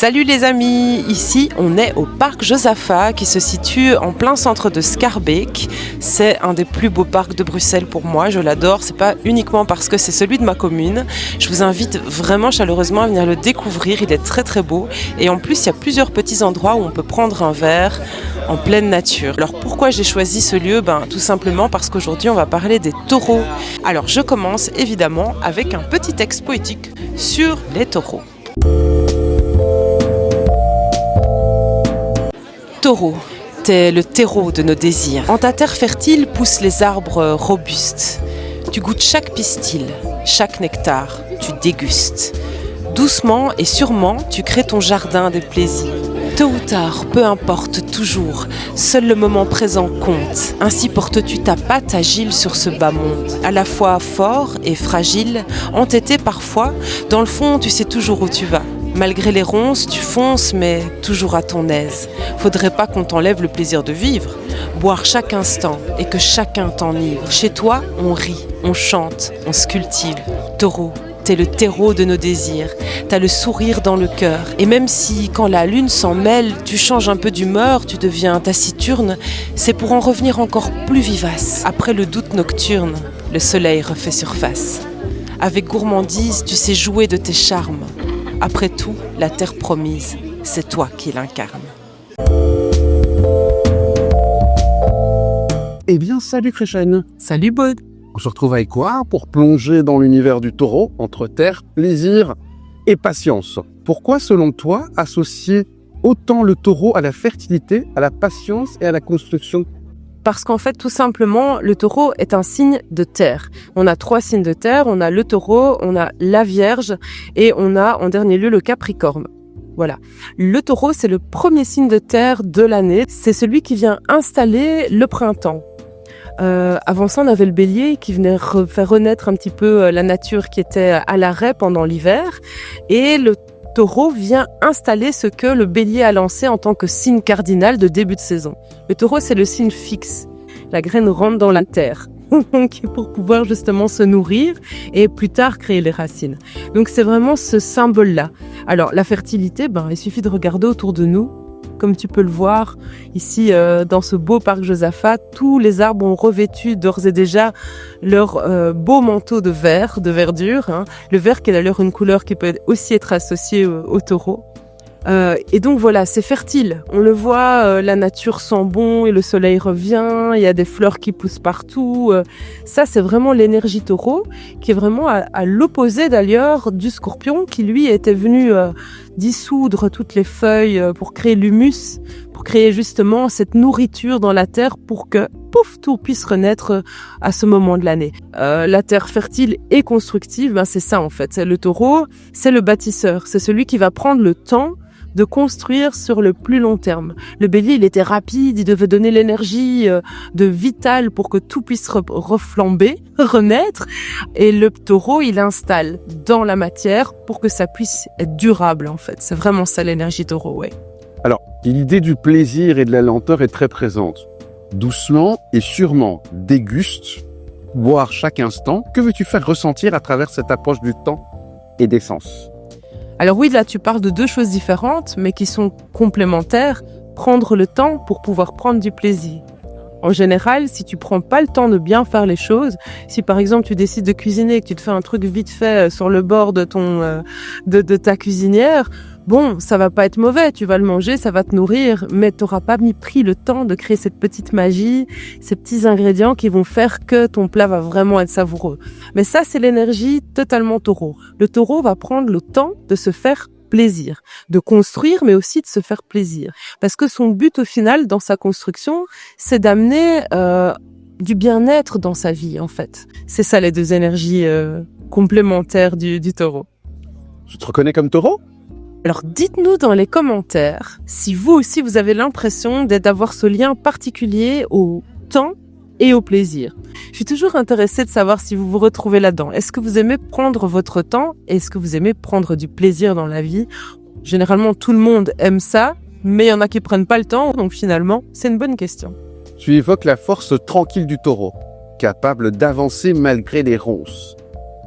Salut les amis, ici on est au parc Josaphat qui se situe en plein centre de Schaerbeek. C'est un des plus beaux parcs de Bruxelles pour moi, je l'adore, c'est pas uniquement parce que c'est celui de ma commune. Je vous invite vraiment chaleureusement à venir le découvrir, il est très très beau et en plus il y a plusieurs petits endroits où on peut prendre un verre en pleine nature. Alors pourquoi j'ai choisi ce lieu? Tout simplement parce qu'aujourd'hui on va parler des taureaux. Alors je commence évidemment avec un petit texte poétique sur les taureaux. Taureau, t'es le terreau de nos désirs. En ta terre fertile poussent les arbres robustes. Tu goûtes chaque pistil, chaque nectar, tu dégustes. Doucement et sûrement, tu crées ton jardin des plaisirs. Tôt ou tard, peu importe, toujours, seul le moment présent compte. Ainsi portes-tu ta patte agile sur ce bas monde. À la fois fort et fragile, entêté parfois, dans le fond, tu sais toujours où tu vas. Malgré les ronces, tu fonces, mais toujours à ton aise. Faudrait pas qu'on t'enlève le plaisir de vivre. Boire chaque instant et que chacun t'enivre. Chez toi, on rit, on chante, on se cultive. Taureau, t'es le terreau de nos désirs. T'as le sourire dans le cœur. Et même si, quand la lune s'en mêle, tu changes un peu d'humeur, tu deviens taciturne, c'est pour en revenir encore plus vivace. Après le doute nocturne, le soleil refait surface. Avec gourmandise, tu sais jouer de tes charmes. Après tout, la terre promise, c'est toi qui l'incarne. Eh bien, salut Christiane. Salut Baud. On se retrouve avec quoi pour plonger dans l'univers du taureau entre terre, plaisir et patience. Pourquoi, selon toi, associer autant le taureau à la fertilité, à la patience et à la construction ? Parce qu'en fait, tout simplement, le taureau est un signe de terre. On a 3 signes de terre, on a le taureau, on a la Vierge et on a en dernier lieu le Capricorne. Voilà. Le taureau, c'est le premier signe de terre de l'année. C'est celui qui vient installer le printemps. Avant ça, on avait le bélier qui venait faire renaître un petit peu la nature qui était à l'arrêt pendant l'hiver. Et le taureau vient installer ce que le bélier a lancé en tant que signe cardinal de début de saison. Le taureau, c'est le signe fixe. La graine rentre dans la terre pour pouvoir justement se nourrir et plus tard créer les racines. Donc c'est vraiment ce symbole-là. Alors la fertilité, il suffit de regarder autour de nous. Comme tu peux le voir ici dans ce beau parc Josaphat, tous les arbres ont revêtu d'ores et déjà leur beau manteau de vert, de verdure. Le vert qui est d'ailleurs une couleur qui peut aussi être associée au taureau. Et donc voilà, c'est fertile. On le voit, la nature sent bon et le soleil revient, il y a des fleurs qui poussent partout. Ça, c'est vraiment l'énergie taureau qui est vraiment à l'opposé d'ailleurs du scorpion qui lui était venu dissoudre toutes les feuilles pour créer l'humus, pour créer justement cette nourriture dans la terre pour que tout puisse renaître à ce moment de l'année. La terre fertile et constructive, c'est ça en fait. Le taureau, c'est le bâtisseur, c'est celui qui va prendre le temps de construire sur le plus long terme. Le bélier, il était rapide, il devait donner l'énergie de vital pour que tout puisse reflamber, renaître. Et le taureau, il installe dans la matière pour que ça puisse être durable, en fait. C'est vraiment ça, l'énergie taureau, ouais. Alors, l'idée du plaisir et de la lenteur est très présente. Doucement et sûrement, déguste, boire chaque instant. Que veux-tu faire ressentir à travers cette approche du temps et des sens ? Alors oui, là tu parles de 2 choses différentes, mais qui sont complémentaires. Prendre le temps pour pouvoir prendre du plaisir. En général, si tu prends pas le temps de bien faire les choses, si par exemple tu décides de cuisiner et que tu te fais un truc vite fait sur le bord de de ta cuisinière, ça va pas être mauvais, tu vas le manger, ça va te nourrir, mais tu n'auras pas pris le temps de créer cette petite magie, ces petits ingrédients qui vont faire que ton plat va vraiment être savoureux. Mais ça, c'est l'énergie totalement taureau. Le taureau va prendre le temps de se faire plaisir, de construire, mais aussi de se faire plaisir. Parce que son but au final, dans sa construction, c'est d'amener du bien-être dans sa vie, en fait. C'est ça les 2 énergies complémentaires du taureau. Tu te reconnais comme taureau ? Alors dites-nous dans les commentaires si vous aussi vous avez l'impression d'avoir ce lien particulier au temps et au plaisir. Je suis toujours intéressée de savoir si vous vous retrouvez là-dedans. Est-ce que vous aimez prendre votre temps? Est-ce que vous aimez prendre du plaisir dans la vie? Généralement, tout le monde aime ça, mais il y en a qui prennent pas le temps, donc finalement, c'est une bonne question. Tu évoques la force tranquille du taureau, capable d'avancer malgré les ronces.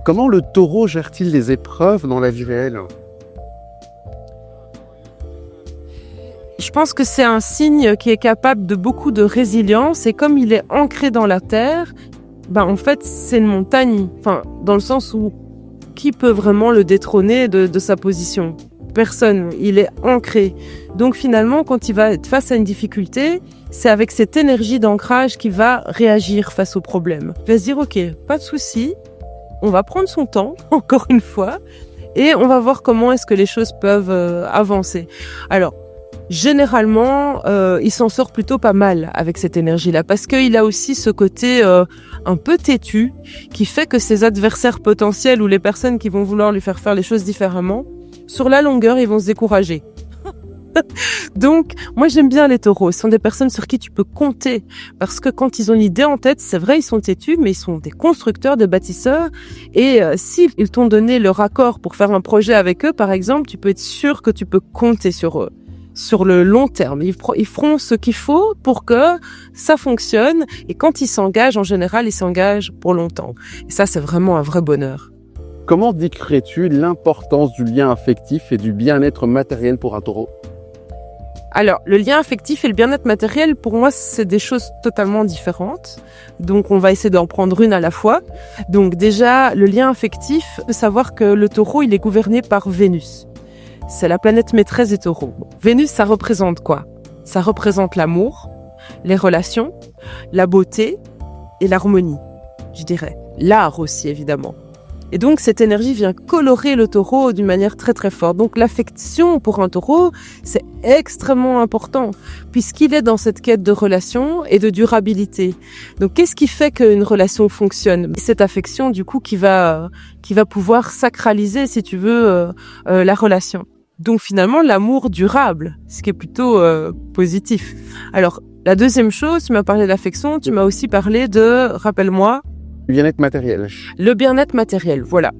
Comment le taureau gère-t-il les épreuves dans la vie réelle ? pense que c'est un signe qui est capable de beaucoup de résilience et comme il est ancré dans la terre, en fait, c'est une montagne. Enfin, dans le sens où qui peut vraiment le détrôner de sa position? Personne. Il est ancré. Donc finalement, quand il va être face à une difficulté, c'est avec cette énergie d'ancrage qu'il va réagir face au problème. Il va se dire, ok, pas de souci, on va prendre son temps, encore une fois, et on va voir comment est-ce que les choses peuvent avancer. Alors, généralement, il s'en sort plutôt pas mal avec cette énergie-là, parce qu'il a aussi ce côté un peu têtu, qui fait que ses adversaires potentiels ou les personnes qui vont vouloir lui faire les choses différemment, sur la longueur, ils vont se décourager. Donc, moi j'aime bien les taureaux. Ce sont des personnes sur qui tu peux compter. Parce que quand ils ont une idée en tête, c'est vrai, ils sont têtus, mais ils sont des constructeurs, des bâtisseurs. Et s'ils t'ont donné leur accord pour faire un projet avec eux, par exemple, tu peux être sûr que tu peux compter sur eux. Sur le long terme. Ils feront ce qu'il faut pour que ça fonctionne. Et quand ils s'engagent, en général, ils s'engagent pour longtemps. Et ça, c'est vraiment un vrai bonheur. Comment décris-tu l'importance du lien affectif et du bien-être matériel pour un taureau? Alors, le lien affectif et le bien-être matériel, pour moi, c'est des choses totalement différentes. Donc, on va essayer d'en prendre une à la fois. Donc, déjà, le lien affectif, il faut savoir que le taureau, il est gouverné par Vénus. C'est la planète maîtresse des taureaux. Vénus, ça représente quoi? Ça représente l'amour, les relations, la beauté et l'harmonie, je dirais. L'art aussi, évidemment. Et donc, cette énergie vient colorer le taureau d'une manière très très forte. Donc, l'affection pour un taureau, c'est extrêmement important, puisqu'il est dans cette quête de relation et de durabilité. Donc, qu'est-ce qui fait qu'une relation fonctionne? Cette affection, du coup, qui va pouvoir sacraliser, si tu veux, la relation. Donc, finalement, l'amour durable, ce qui est plutôt positif. Alors, la deuxième chose, tu m'as parlé de l'affection, tu m'as aussi parlé de, rappelle-moi, Le bien-être matériel. le bien-être matériel, voilà.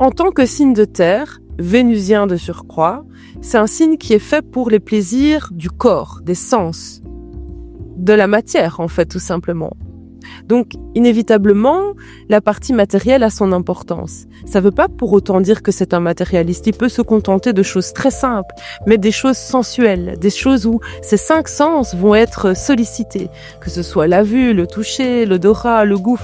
En tant que signe de terre, vénusien de surcroît, c'est un signe qui est fait pour les plaisirs du corps, des sens, de la matière en fait, tout simplement. Donc, inévitablement, la partie matérielle a son importance. Ça ne veut pas pour autant dire que c'est un matérialiste. Il peut se contenter de choses très simples, mais des choses sensuelles, des choses où ces 5 sens vont être sollicités. Que ce soit la vue, le toucher, l'odorat, le goût,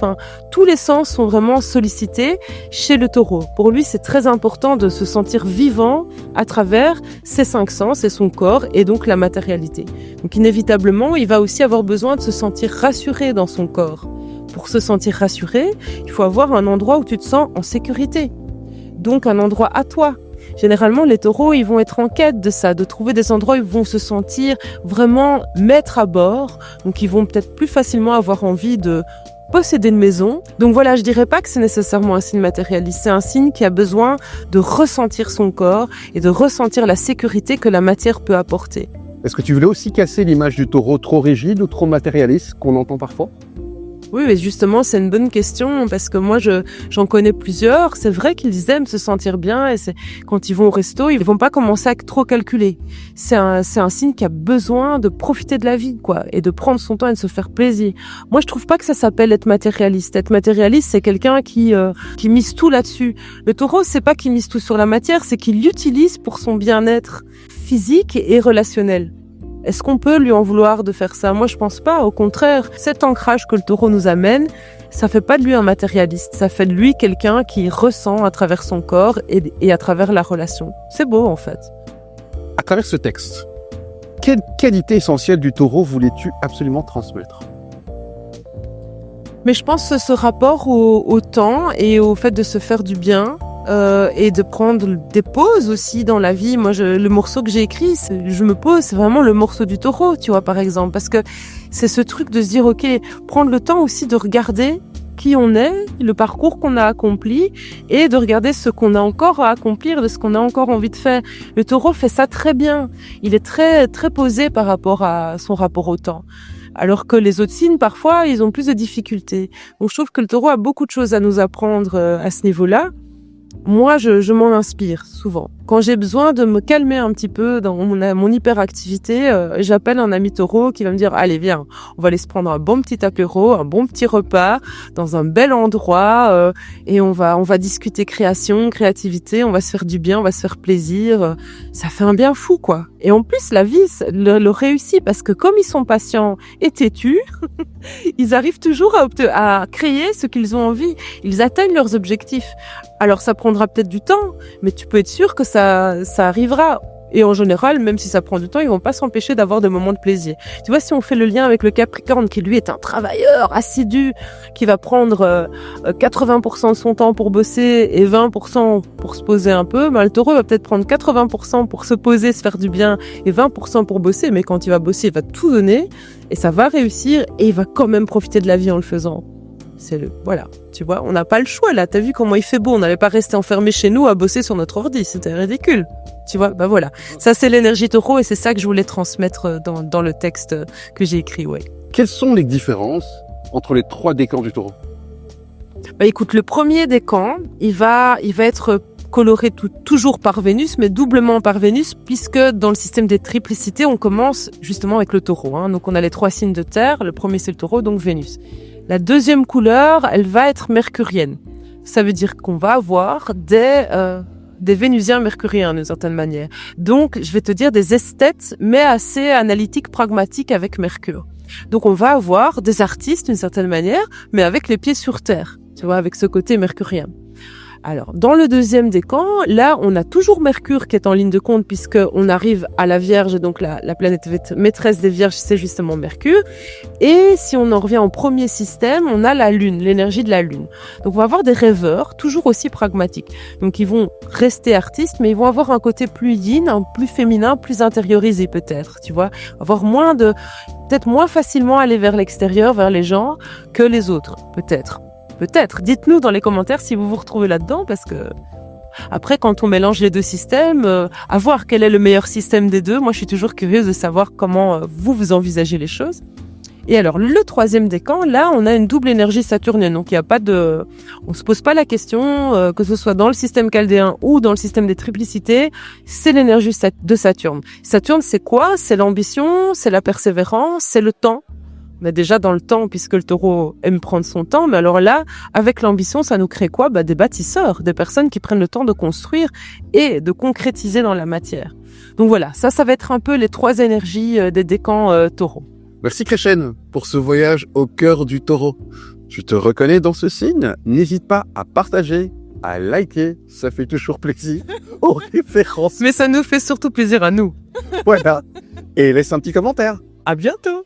tous les sens sont vraiment sollicités chez le taureau. Pour lui, c'est très important de se sentir vivant à travers ces 5 sens et son corps et donc la matérialité. Donc, inévitablement, il va aussi avoir besoin de se sentir rassuré dans son corps. Pour se sentir rassuré, il faut avoir un endroit où tu te sens en sécurité. Donc un endroit à toi. Généralement, les taureaux, ils vont être en quête de ça, de trouver des endroits où ils vont se sentir vraiment maîtres à bord. Donc ils vont peut-être plus facilement avoir envie de posséder une maison. Donc voilà, je dirais pas que c'est nécessairement un signe matérialiste. C'est un signe qui a besoin de ressentir son corps et de ressentir la sécurité que la matière peut apporter. Est-ce que tu voulais aussi casser l'image du taureau trop rigide ou trop matérialiste qu'on entend parfois? Oui, mais justement, c'est une bonne question parce que moi, j'en connais plusieurs. C'est vrai qu'ils aiment se sentir bien et quand ils vont au resto, ils vont pas commencer à trop calculer. C'est un signe qui a besoin de profiter de la vie, quoi, et de prendre son temps et de se faire plaisir. Moi, je trouve pas que ça s'appelle être matérialiste. Être matérialiste, c'est quelqu'un qui mise tout là-dessus. Le taureau, c'est pas qu'il mise tout sur la matière, c'est qu'il l'utilise pour son bien-être physique et relationnel. Est-ce qu'on peut lui en vouloir de faire ça? Moi, je pense pas. Au contraire, cet ancrage que le taureau nous amène, ça fait pas de lui un matérialiste. Ça fait de lui quelqu'un qui ressent à travers son corps et à travers la relation. C'est beau, en fait. À travers ce texte, quelle qualité essentielle du taureau voulais-tu absolument transmettre? Mais je pense que ce rapport au temps et au fait de se faire du bien, et de prendre des pauses aussi dans la vie. Moi, le morceau que j'ai écrit, je me pose, c'est vraiment le morceau du taureau, tu vois, par exemple. Parce que c'est ce truc de se dire, ok, prendre le temps aussi de regarder qui on est, le parcours qu'on a accompli et de regarder ce qu'on a encore à accomplir, de ce qu'on a encore envie de faire. Le taureau fait ça très bien. Il est très, très posé par rapport à son rapport au temps. Alors que les autres signes, parfois, ils ont plus de difficultés. Donc, je trouve que le taureau a beaucoup de choses à nous apprendre à ce niveau-là. Moi, je m'en inspire souvent. Quand j'ai besoin de me calmer un petit peu dans mon hyperactivité, j'appelle un ami taureau qui va me dire « Allez, viens, on va aller se prendre un bon petit apéro, un bon petit repas, dans un bel endroit, et on va discuter création, créativité, on va se faire du bien, on va se faire plaisir. » Ça fait un bien fou, quoi. Et en plus, la vie le réussit parce que comme ils sont patients et têtus, ils arrivent toujours à créer ce qu'ils ont envie. Ils atteignent leurs objectifs. Alors, ça prendra peut-être du temps, mais tu peux être sûr que ça arrivera. Et en général, même si ça prend du temps, ils vont pas s'empêcher d'avoir des moments de plaisir. Tu vois, si on fait le lien avec le Capricorne, qui lui est un travailleur assidu, qui va prendre 80% de son temps pour bosser et 20% pour se poser un peu, le Taureau va peut-être prendre 80% pour se poser, se faire du bien, et 20% pour bosser. Mais quand il va bosser, il va tout donner, et ça va réussir, et il va quand même profiter de la vie en le faisant. Voilà, tu vois, on n'a pas le choix là. T'as vu comment il fait beau, on n'allait pas rester enfermé chez nous à bosser sur notre ordi, c'était ridicule. Tu vois, voilà. Ça, c'est l'énergie taureau et c'est ça que je voulais transmettre dans le texte que j'ai écrit, ouais. Quelles sont les différences entre les 3 décans du taureau? Écoute, le premier décan, il va être coloré toujours par Vénus, mais doublement par Vénus, puisque dans le système des triplicités, on commence justement avec le taureau. Donc on a les 3 signes de terre, le premier c'est le taureau, donc Vénus. La deuxième couleur, elle va être mercurienne. Ça veut dire qu'on va avoir des Vénusiens mercuriens d'une certaine manière. Donc, je vais te dire des esthètes, mais assez analytiques, pragmatiques avec Mercure. Donc, on va avoir des artistes d'une certaine manière, mais avec les pieds sur terre, tu vois, avec ce côté mercurien. Alors, dans le deuxième décan, là, on a toujours Mercure qui est en ligne de compte puisque on arrive à la Vierge, et donc la planète maîtresse des Vierges, c'est justement Mercure. Et si on en revient au premier système, on a la Lune, l'énergie de la Lune. Donc, on va avoir des rêveurs, toujours aussi pragmatiques. Donc, ils vont rester artistes, mais ils vont avoir un côté plus yin, plus féminin, plus intériorisé peut-être, tu vois. Avoir peut-être moins facilement aller vers l'extérieur, vers les gens, que les autres, peut-être. Peut-être. Dites-nous dans les commentaires si vous vous retrouvez là-dedans, parce que après, quand on mélange les deux systèmes, à voir quel est le meilleur système des deux. Moi, je suis toujours curieuse de savoir comment vous envisagez les choses. Et alors, le troisième décan, là, on a une double énergie saturnienne. Donc, on se pose pas la question, que ce soit dans le système chaldéen ou dans le système des triplicités, c'est l'énergie de Saturne. Saturne, c'est quoi? C'est l'ambition, c'est la persévérance, c'est le temps. Mais déjà dans le temps, puisque le taureau aime prendre son temps, mais alors là, avec l'ambition, ça nous crée quoi? Des bâtisseurs, des personnes qui prennent le temps de construire et de concrétiser dans la matière. Donc voilà, ça va être un peu les 3 énergies des décans taureau. Merci Créchen pour ce voyage au cœur du taureau. Tu te reconnais dans ce signe? N'hésite pas à partager, à liker, ça fait toujours plaisir aux références. Mais ça nous fait surtout plaisir à nous. Voilà, et laisse un petit commentaire. À bientôt!